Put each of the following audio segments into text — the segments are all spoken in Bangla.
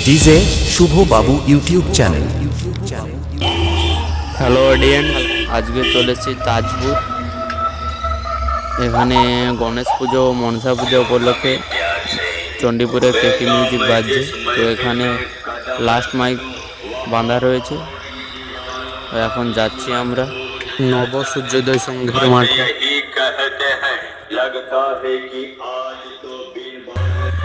ডিজে শুভ বাবু ইউটিউব চ্যানেল। হ্যালো অডিয়েন্স, আজকে চলেছি তাজপুর। এখানে গণেশ পুজো মনসা পুজো উপলক্ষে চণ্ডীপুরে কেকি মিউজিক বাজছে। তো এখানে লাস্ট মাইক বাঁধা রয়েছে। তো এখন যাচ্ছি আমরা নব সূর্যোদয় সংঘের মাঠে।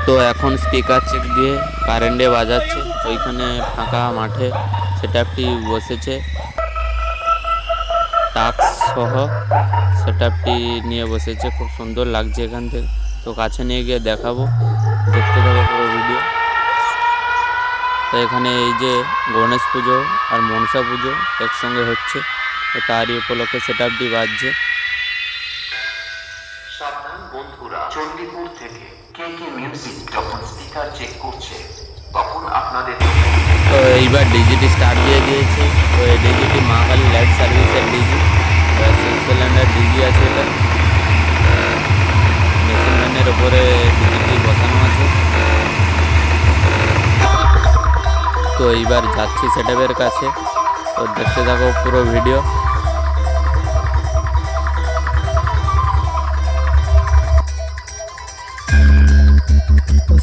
তো এখন স্পিকার চেক দিয়ে কারেন্টে বাজাচ্ছে। ওইখানে ফাঁকা মাঠে সেটআপটি বসেছে, টাক্স সহ সেটআপটি নিয়ে বসেছে। খুব সুন্দর লাগছে এখান থেকে। তো কাছে নিয়ে গিয়ে দেখাবো, দেখতে থাকো পুরো ভিডিও। তো এখানে এই যে গণেশ পুজো আর মনসা পুজো একসঙ্গে হচ্ছে, তো তারই উপলক্ষে সেটআপটি বাজছে। সাবধান বন্ধুরা, চণ্ডীপুর থেকে কেকে মিউজিক যখন স্পিকার চেক করছে তখন আপনাদের তো এইবার ডিজিটি স্টার্ট দিয়ে দিয়েছে। তো এই ডিজিটি মা কালী লাইট সার্ভিসের ডিজি, সিলিন্ডার ডিজি আছে। এটা মেশিন ম্যানের ওপরে ডিজিটি বসানো আছে। তো এইবার যাচ্ছি সেটআপের কাছে। তো দেখতে থাকো পুরো ভিডিও।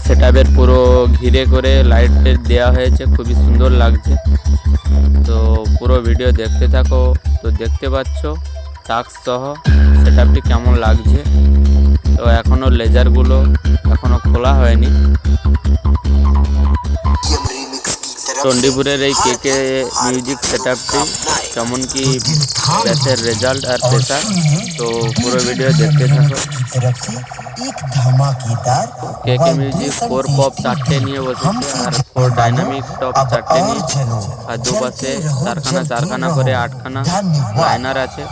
সেটআপের পুরো ঘিরে করে লাইট দেওয়া হয়েছে, খুবই সুন্দর লাগছে। তো পুরো ভিডিও দেখতে থাকো। তো দেখতে পাচ্ছ টাক্স সহ সেটআপটি কেমন লাগছে। তো এখনো লেজারগুলো এখনো খোলা হয়নি। চণ্ডীপুরের এই কেকে মিউজিক সেটআপটি কেমন কি ব্যাচের রেজাল্ট আর প্রেসার, তো পুরো ভিডিও দেখতে থাকো। কেকে মিউজিক 4 পপ 4টে নিয়ে বসেছে আর 4 ডাইনামিক টপ 4টে নিয়ে, আর দুপাশে চারখানা করে 8খানা লাইনার আছে।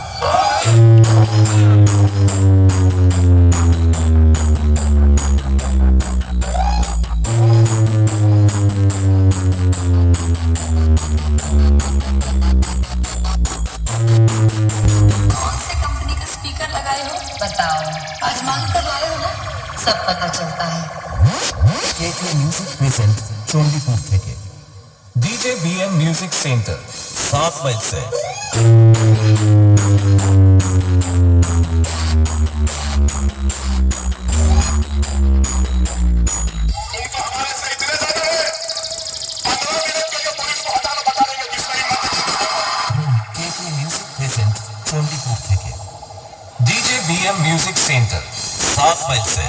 बताओ, आजमान कर लाए हो ना, सब पता चलता है। केके म्यूजिक प्रेजेंट चंडीपुर থেকে DJ BM music centre 7 mile से। केके म्यूजिक प्रेजेंट चंडीपुर থেকে DJ BM music centre 7 mile से।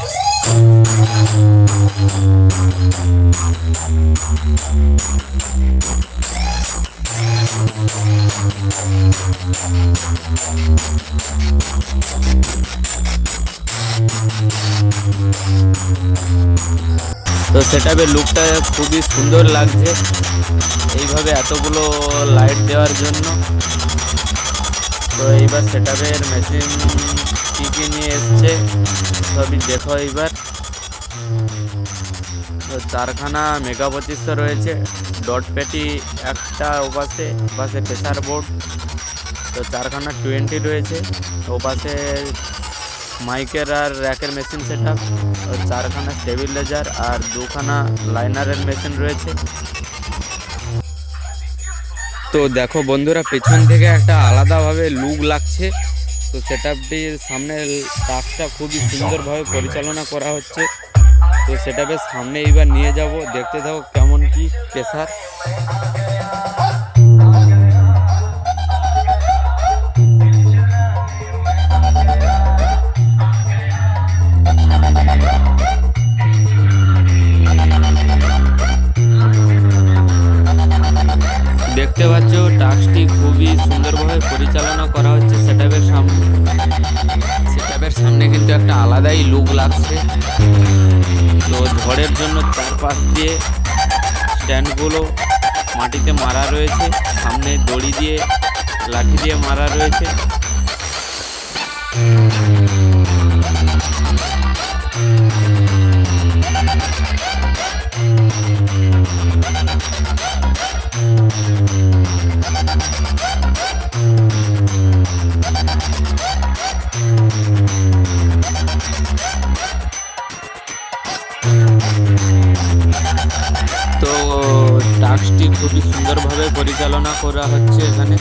তো সেটআপের লুকটা খুবই সুন্দর লাগছে এইভাবে এতগুলো লাইট দেওয়ার জন্য। তো এইবার সেটআপের মেশিন কী কী নিয়ে এসছে সবই দেখো এইবার। তো 4খানা মেগা 2500 রয়েছে, ডট পেটি একটা ওপাশে প্রেসার বোর্ড। তো 4খানা 20 রয়েছে, ওপাশে মাইকের আর র্যাকের মেশিন সেটআপ। 4খানা স্টেবিলাইজার আর 2খানা লাইনারের মেশিন রয়েছে। তো দেখো বন্ধুরা, পেছন থেকে একটা আলাদাভাবে লুক লাগছে। তো সেটআপটির সামনে টাক্সটা খুবই সুন্দরভাবে পরিচালনা করা হচ্ছে। তো সেটআপের সামনে এইবার নিয়ে যাব, দেখতে থাকো কেমন কি প্রেসার। দেখতে পাচ্ছ টাক্সটি খুবই সুন্দরভাবে পরিচালনা করা হচ্ছে সেটআপের সামনে। সেটআপের সামনে কিন্তু একটা আলাদাই লুক লাগছে। তো ঝড়ের জন্য চারপাশ দিয়ে স্ট্যান্ডগুলো মাটিতে মারা রয়েছে, সামনে দড়ি দিয়ে লাঠি দিয়ে মারা রয়েছে। তো টাস্কটি খুবই সুন্দরভাবে পরিচালনা করা হচ্ছে এখানে।